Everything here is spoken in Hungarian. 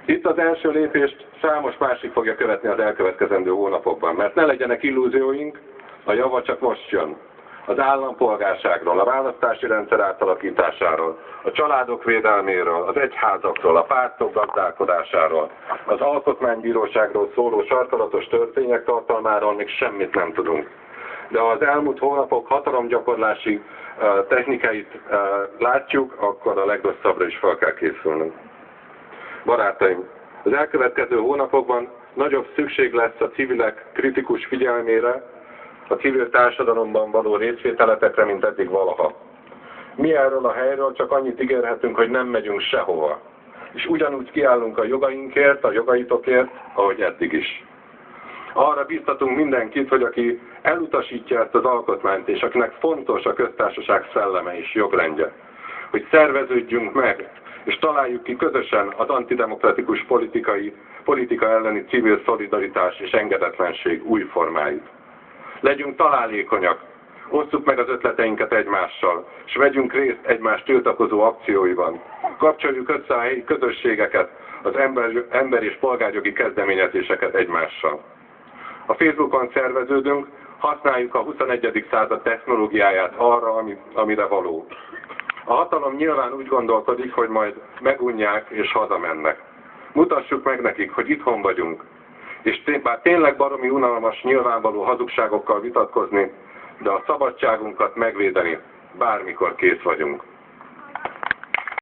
Itt az első lépést számos másik fogja követni az elkövetkezendő hónapokban, mert ne legyenek illúzióink, a java csak most jön. Az állampolgárságról, a választási rendszer átalakításáról, a családok védelméről, az egyházakról, a pártok gazdálkodásáról, az alkotmánybíróságról szóló sarkalatos törvények tartalmáról még semmit nem tudunk. De ha az elmúlt hónapok hatalomgyakorlási technikáit látjuk, akkor a legrosszabbra is fel kell készülnünk. Barátaim, az elkövetkező hónapokban nagyobb szükség lesz a civilek kritikus figyelmére, a civil társadalomban való részvételetekre, mint eddig valaha. Mi erről a helyről csak annyit ígérhetünk, hogy nem megyünk sehova. És ugyanúgy kiállunk a jogainkért, a jogaitokért, ahogy eddig is. Arra biztatunk mindenkit, hogy aki elutasítja ezt az alkotmányt, és akinek fontos a köztársaság szelleme és jogrendje, hogy szerveződjünk meg, és találjuk ki közösen az antidemokratikus politika elleni civil szolidaritás és engedetlenség új formáit. Legyünk találékonyak, osszuk meg az ötleteinket egymással, és vegyünk részt egymás tiltakozó akcióiban. Kapcsoljuk össze a helyi közösségeket, az ember- és polgárjogi kezdeményezéseket egymással. A Facebookon szerveződünk, használjuk a 21. század technológiáját arra, amire való. A hatalom nyilván úgy gondolkodik, hogy majd megunják és hazamennek. Mutassuk meg nekik, hogy itthon vagyunk. És bár tényleg baromi unalmas, nyilvánvaló hazugságokkal vitatkozni, de a szabadságunkat megvédeni bármikor kész vagyunk.